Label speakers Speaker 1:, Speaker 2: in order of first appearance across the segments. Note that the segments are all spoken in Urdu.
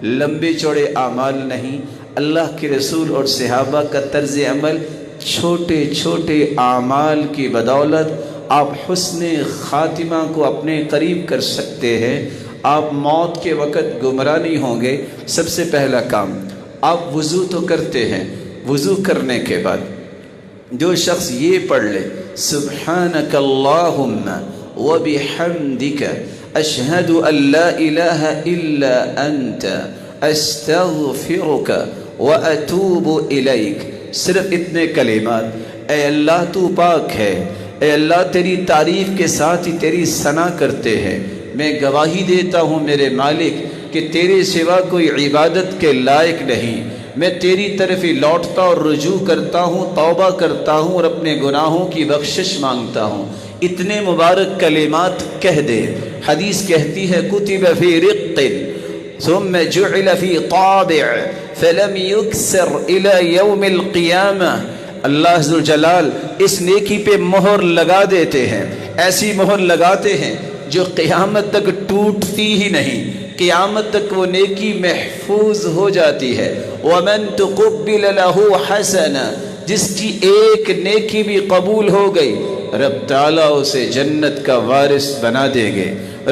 Speaker 1: لمبے چوڑے اعمال نہیں، اللہ کے رسول اور صحابہ کا طرز عمل، چھوٹے چھوٹے اعمال کی بدولت آپ حسن خاتمہ کو اپنے قریب کر سکتے ہیں۔ آپ موت کے وقت گمراہ نہیں ہوں گے۔ سب سے پہلا کام، آپ وضو تو کرتے ہیں، وضو کرنے کے بعد جو شخص یہ پڑھ لے سبحانک اللہم وبحمدک اشہد ان لا الہ الا انت استغفرک واتوب الیک، صرف اتنے کلمات، اے اللہ تو پاک ہے، اے اللہ تیری تعریف کے ساتھ ہی تیری ثنا کرتے ہیں، میں گواہی دیتا ہوں میرے مالک کہ تیرے سوا کوئی عبادت کے لائق نہیں، میں تیری طرف ہی لوٹتا اور رجوع کرتا ہوں، توبہ کرتا ہوں اور اپنے گناہوں کی بخشش مانگتا ہوں۔ اتنے مبارک کلمات کہہ دے۔ حدیث کہتی ہے کتب فی رق ثم جعل فی طابع فلم یکسر الی یوم القیامہ، اللہ عز و جلال اس نیکی پہ مہر لگا دیتے ہیں، ایسی مہر لگاتے ہیں جو قیامت تک ٹوٹتی ہی نہیں، قیامت تک وہ نیکی محفوظ ہو جاتی ہے۔ وَمَن تُقُبِّلَ لَهُ حَسَنًا، جس کی ایک نیکی بھی قبول ہو گئی رب تعالیٰ اسے جنت کا وارث بنا دیں گے۔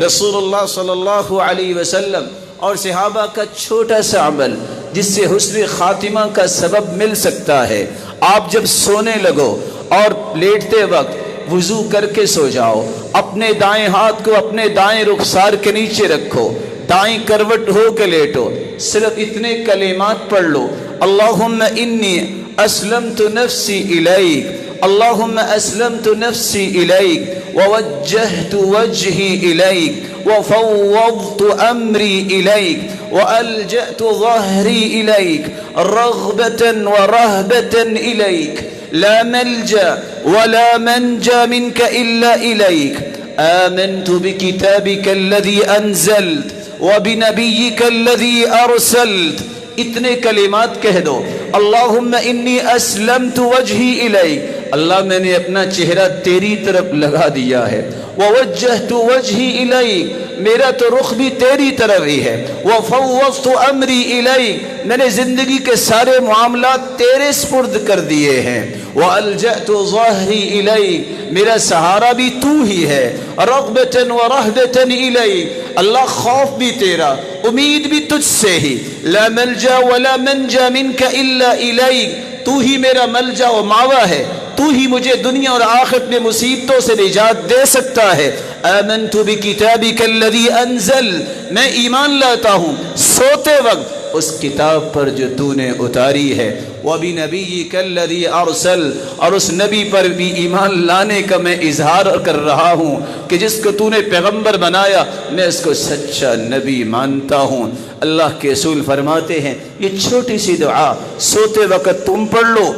Speaker 1: رسول اللہ صلی اللہ علیہ وسلم اور صحابہ کا چھوٹا سا عمل جس سے حسن خاتمہ کا سبب مل سکتا ہے، آپ جب سونے لگو اور لیٹتے وقت وضو کر کے سو جاؤ، اپنے دائیں ہاتھ کو اپنے دائیں رخسار کے نیچے رکھو، دائیں کروٹ ہو کے لیٹو، صرف اتنے کلمات پڑھ لو، اللہم انی اسلمت نفسی الیک، اللہم اسلمت نفسی الیک ووجہت وجہی الیک وفوضت امری الیک والجأت ظہری الیک رغبتا ورہبتا الیک لا ملجا ولا منجا منک الا الیک آمنت بکتابک الذی انزلت وبنبیک الذی ارسلت۔ اتنے کلمات کہہ دو، اللہم انی اسلمت وجہی الیک، اللہ میں نے اپنا چہرہ تیری طرف لگا دیا ہے، ووجہت وجہی الیک، میرا تو رخ بھی تیری طرف ہی ہے، وفوضت امری الیک، میں نے زندگی کے سارے معاملات تیرے سپرد کر دیے ہیں، والجأت ظہری الیک، میرا سہارا بھی تو ہی ہے، رغبتا ورہبتا الیک، اللہ خوف بھی تیرا، امید بھی تجھ سے ہی، لا ملجا ولا منجا منک الا الیک، تو ہی میرا ملجا و ماوا ہے، تو ہی مجھے دنیا اور آخرت میں مصیبتوں سے نجات دے سکتا ہے۔ آمنت بکتابک الذی انزل، میں ایمان لاتا ہوں سوتے وقت اس کتاب پر جو تو نے اتاری ہے، وبنبیک الذی ارسل، اور اس نبی پر بھی ایمان لانے کا میں اظہار کر رہا ہوں کہ جس کو تو نے پیغمبر بنایا میں اس کو سچا نبی مانتا ہوں۔ اللہ کے رسول فرماتے ہیں یہ چھوٹی سی دعا سوتے وقت تم پڑھ لو،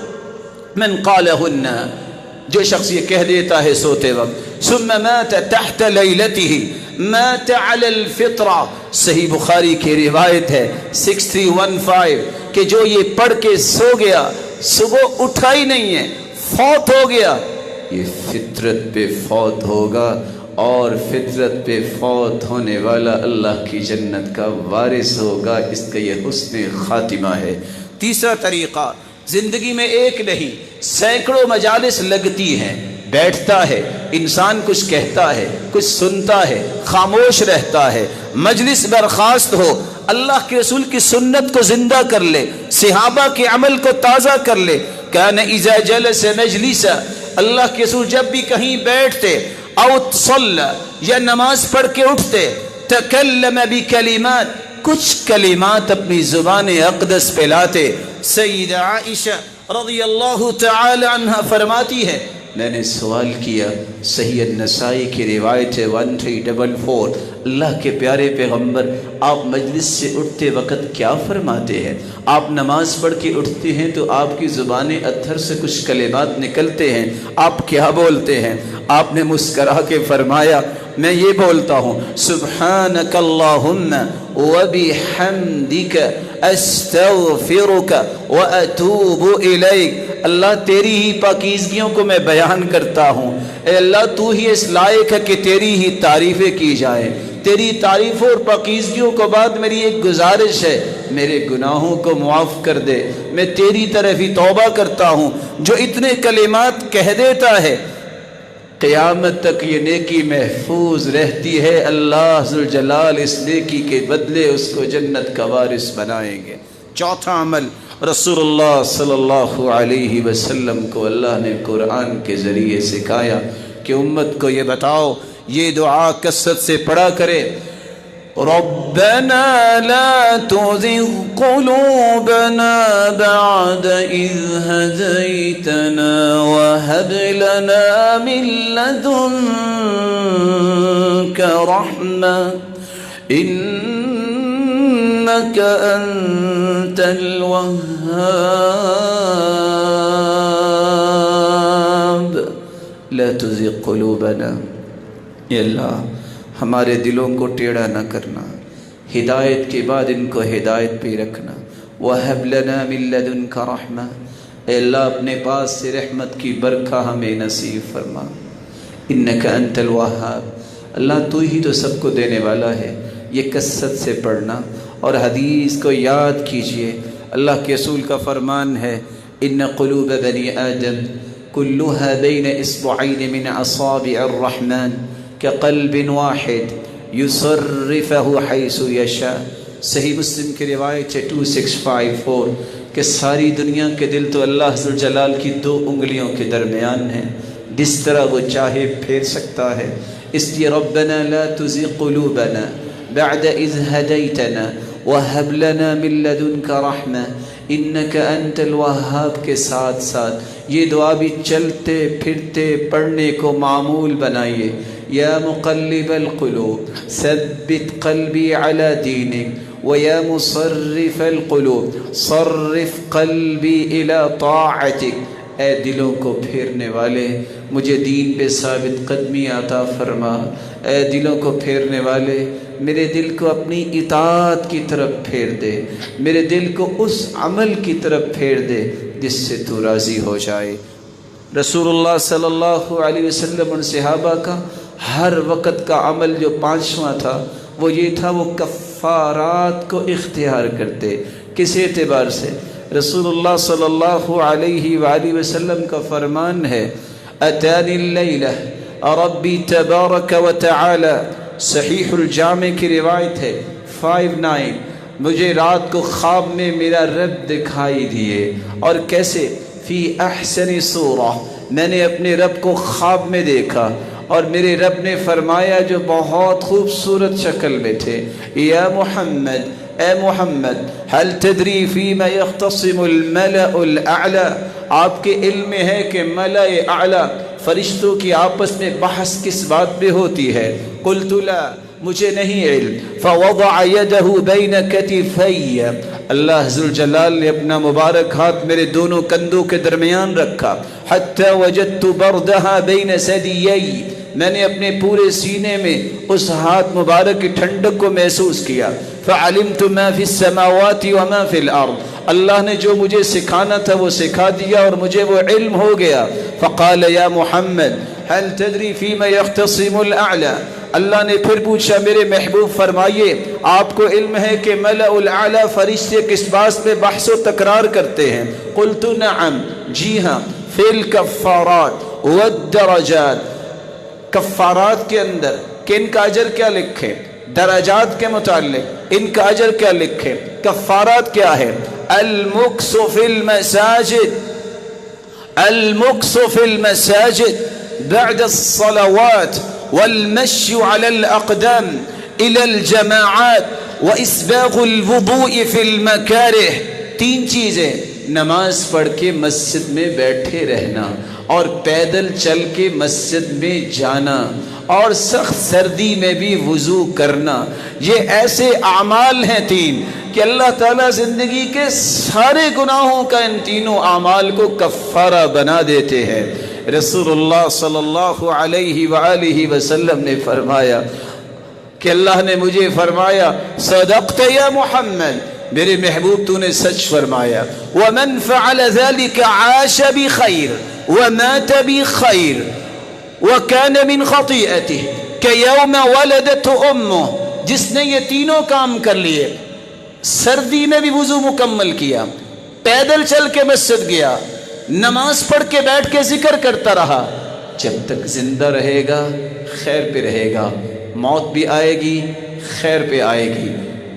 Speaker 1: من قالہن، جو شخص یہ کہہ دیتا ہے سوتے وقت، ثم مات تحت لیلته مات علی الفطرہ، صحیح بخاری کی روایت ہے 6315 کہ جو یہ پڑھ کے سو گیا صبح اٹھا ہی نہیں ہے، فوت ہو گیا، یہ فطرت پہ فوت ہوگا، اور فطرت پہ فوت ہونے والا اللہ کی جنت کا وارث ہوگا۔ اس کا یہ حسن خاتمہ ہے۔ تیسرا طریقہ، زندگی میں ایک نہیں سینکڑوں مجالس لگتی ہیں، بیٹھتا ہے انسان، کچھ کہتا ہے، کچھ سنتا ہے، خاموش رہتا ہے، مجلس برخاست ہو، اللہ کے رسول کی سنت کو زندہ کر لے، صحابہ کے عمل کو تازہ کر لے۔ کان اذا جلس مجلسا، اللہ کے رسول جب بھی کہیں بیٹھتے، او صلی، یا نماز پڑھ کے اٹھتے، تکلم بکلمات، کچھ کلمات اپنی زبان اقدس پہ لاتے۔ سیدہ عائشہ رضی اللہ تعالی عنہ فرماتی ہے میں نے سوال کیا، صحیح النسائی کی روایت ہے 1344، اللہ کے پیارے پیغمبر آپ مجلس سے اٹھتے وقت کیا فرماتے ہیں؟ آپ نماز پڑھ کے اٹھتے ہیں تو آپ کی زبان اتھر سے کچھ کلمات نکلتے ہیں، آپ کیا بولتے ہیں؟ آپ نے مسکرا کے فرمایا میں یہ بولتا ہوں سبحانک اللہم وبحمدک استغفرک واتوب الیک، اللہ تیری ہی پاکیزگیوں کو میں بیان کرتا ہوں، اے اللہ تو ہی اس لائق ہے کہ تیری ہی تعریفیں کی جائیں، تیری تعریفوں اور پاکیزگیوں کے بعد میری ایک گزارش ہے، میرے گناہوں کو معاف کر دے، میں تیری طرف ہی توبہ کرتا ہوں۔ جو اتنے کلمات کہہ دیتا ہے قیامت تک یہ نیکی محفوظ رہتی ہے، اللہ ذوالجلال اس نیکی کے بدلے اس کو جنت کا وارث بنائیں گے۔ چوتھا عمل رسول اللہ صلی اللہ علیہ وسلم کو اللہ نے قرآن کے ذریعے سکھایا کہ امت کو یہ بتاؤ، یہ دعا کثرت سے پڑھا کرے، ربنا لا تزغ قلوبنا بعد إذ هديتنا وهب لنا من لدنك رحمة إنك أنت الوهاب لا تزغ قلوبنا، اے اللہ ہمارے دلوں کو ٹیڑھا نہ کرنا، ہدایت کے بعد ان کو ہدایت پہ رکھنا۔ وَهَبْ لَنَا مِن لَّدُنْكَ رَحْمَةً، اے اللہ اپنے پاس سے رحمت کی برکھا ہمیں نصیب فرما۔ إِنَّكَ أَنْتَ الْوَهَّابُ، اللہ تو ہی تو سب کو دینے والا ہے۔ یہ کثرت سے پڑھنا اور حدیث کو یاد کیجئے۔ اللہ کے رسول کا فرمان ہے، إِنَّ قُلُوبَ بَنِي آدَمَ كُلُّهَا بَيْنَ إِصْبَعَيْنِ مِنْ أَصَابِعِ الرَّحْمَنِ كقلب واحد یصرفہ حیث یشاء۔ صحیح مسلم کی روایت ہے 2654 کہ ساری دنیا کے دل تو اللہ ذوالجلال کی 2 انگلیوں کے درمیان ہیں، جس طرح وہ چاہے پھیر سکتا ہے۔ اس لیے ربنا لا تزغ قلوبنا بعد اذ ہدیتنا وہب لنا من لدنک رحمہ انک انت الوہاب کے ساتھ ساتھ یہ دعا بھی چلتے پھرتے پڑھنے کو معمول بنائیے۔ یا مقلب القلوب ثبت قلبی علی دینک ویا مصرف القلوب صرف قلبی الی طاعتک۔ اے دلوں کو پھیرنے والے مجھے دین پہ ثابت قدمی عطا فرما۔ اے دلوں کو پھیرنے والے میرے دل کو اپنی اطاعت کی طرف پھیر دے، میرے دل کو اس عمل کی طرف پھیر دے جس سے تو راضی ہو جائے۔ رسول اللہ صلی اللہ علیہ وسلم اور صحابہ کا ہر وقت کا عمل جو 5واں تھا وہ یہ تھا، وہ کفارات کو اختیار کرتے۔ کس اعتبار سے؟ رسول اللہ صلی اللہ علیہ وآلہ وسلم کا فرمان ہے، اتانی اللیلہ ربی تبارک و تعالی، صحیح الجامع کی روایت ہے 59، مجھے رات کو خواب میں میرا رب دکھائی دیے۔ اور کیسے؟ فی احسن صورہ، میں نے اپنے رب کو خواب میں دیکھا اور میرے رب نے فرمایا جو بہت خوبصورت شکل میں تھے، یا محمد، اے محمد، هل تدری فیما یختصم الملأ الاعلی، آپ کے علم میں ہے کہ ملأ اعلی فرشتوں کی آپس میں بحث کس بات پہ ہوتی ہے؟ قلت لا، مجھے نہیں علم۔ فوضع یدہ بین کتفی، اللہ ذوالجلال نے اپنا مبارک ہاتھ میرے دونوں کندھوں کے درمیان رکھا، حتی وجدت بردہا بین ثدیی، میں نے اپنے پورے سینے میں اس ہاتھ مبارک کی ٹھنڈک کو محسوس کیا۔ فعلمت ما فی السماوات وما فی الارض، اللہ نے جو مجھے سکھانا تھا وہ سکھا دیا اور مجھے وہ علم ہو گیا۔ فقال یا محمد هل تدری فیما یختصم الاعلی، اللہ نے پھر پوچھا میرے محبوب فرمائیے آپ کو علم ہے کہ ملأ الاعلی فرشتے کس بات میں بحث و تکرار کرتے ہیں؟ قلت نعم، جی ہاں، فی الکفارات والدرجات، کفارات کے اندر کہ ان کا اجر کیا لکھے، درجات کے متعلق ان کا اجر کیا لکھے۔ کفارات کیا ہے؟ المکث فی المساجد، المکث فی المساجد بعد الصلوات والمشي على الأقدام إلى الجماعات وإسباغ الوضوء في المكاره۔ 3 چیزیں، نماز پڑھ کے مسجد میں بیٹھے رہنا اور پیدل چل کے مسجد میں جانا اور سخت سردی میں بھی وضو کرنا۔ یہ ایسے اعمال ہیں 3 کہ اللہ تعالیٰ زندگی کے سارے گناہوں کا ان تینوں اعمال کو کفارہ بنا دیتے ہیں۔ رسول اللہ صلی اللہ علیہ وآلہ وسلم نے فرمایا کہ اللہ نے مجھے فرمایا صدقت یا محمد، میرے محبوب تو نے سچ فرمایا۔ ومن فعل ذلك عاش بخیر ومات بخیر وكان من خطيئته کہ یوم ولدت امہ، جس نے یہ تینوں کام کر لیے، سردی میں بھی وضو مکمل کیا، پیدل چل کے مسجد گیا، نماز پڑھ کے بیٹھ کے ذکر کرتا رہا، جب تک زندہ رہے گا خیر پہ رہے گا، موت بھی آئے گی خیر پہ آئے گی،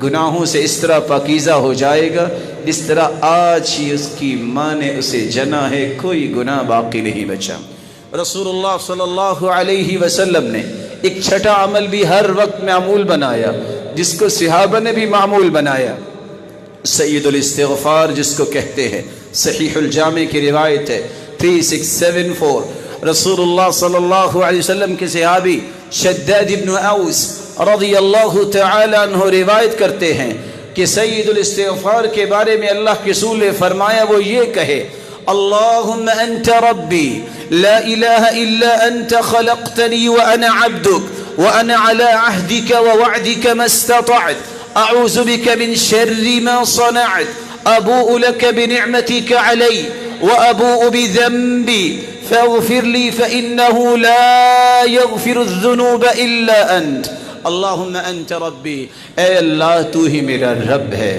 Speaker 1: گناہوں سے اس طرح پاکیزہ ہو جائے گا اس طرح آج ہی اس کی ماں نے اسے جنا ہے، کوئی گناہ باقی نہیں بچا۔ رسول اللہ صلی اللہ علیہ وسلم نے ایک چھٹا عمل بھی ہر وقت معمول بنایا، جس کو صحابہ نے بھی معمول بنایا، سید الاستغفار جس کو کہتے ہیں۔ صحیح الجامع کی روایت ہے 3674، رسول اللہ صلی اللہ علیہ وسلم کے صحابی شداد بن اوس رضی اللہ تعالی عنہ روایت کرتے ہیں کہ سید الاستغفار کے بارے میں اللہ کے رسول نے فرمایا، وہ یہ کہے، اللہم انت ربی لا الہ الا انت خلقتنی وانا عبدک وانا على عہدک ووعدک ما استطعت اعوذ بک من شر ما صنعت ابوء لک بنعمتک علی وابوء بذنبی فاغفر لی فإنه لا يغفر الذنوب الا انت۔ اللہم انت ربی، اے اللہ تو ہی میرا رب ہے،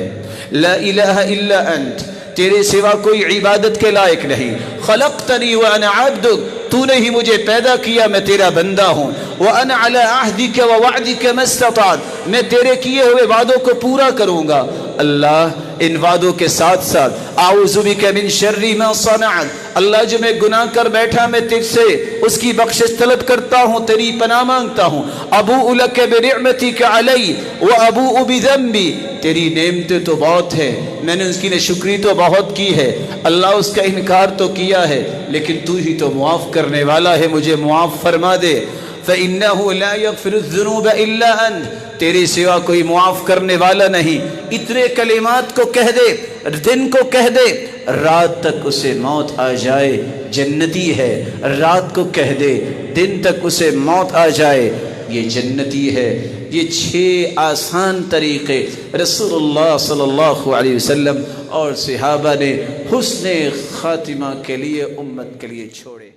Speaker 1: لا الہ الا انت، تیرے سوا کوئی عبادت کے لائق نہیں، خلقتنی وانا عبدک، تو نے ہی مجھے پیدا کیا، میں تیرا بندہ ہوں، وانا علی عہدک ووعدک ما استطعت، میں تیرے کیے ہوئے وعدوں کو پورا کروں گا۔ اللہ ان وعدوں کے ساتھ ساتھ اعوذ بک من شر ما صنعت، اللہ جو میں گناہ کر بیٹھا میں تجھ سے اس کی بخشش طلب کرتا ہوں، تیری پناہ مانگتا ہوں۔ ابوء لک بنعمتک علی وابوء بذنبی، تیری نعمتیں تو بہت ہیں، میں نے اس کی ناشکری تو بہت کی ہے، اللہ اس کا انکار تو کیا ہے، لیکن تو ہی تو معاف کرنے والا ہے، مجھے معاف فرما دے۔ فإنه لا يغفر الذنوب إلا أنت، تیرے سوا کوئی معاف کرنے والا نہیں۔ اتنے کلمات کو کہہ دے، دن کو کہہ دے، رات تک اسے موت آ جائے جنتی ہے، رات کو کہہ دے دن تک اسے موت آ جائے یہ جنتی ہے۔ یہ 6 آسان طریقے رسول اللہ صلی اللہ علیہ وسلم اور صحابہ نے حسن خاتمہ کے لیے امت کے لیے چھوڑے۔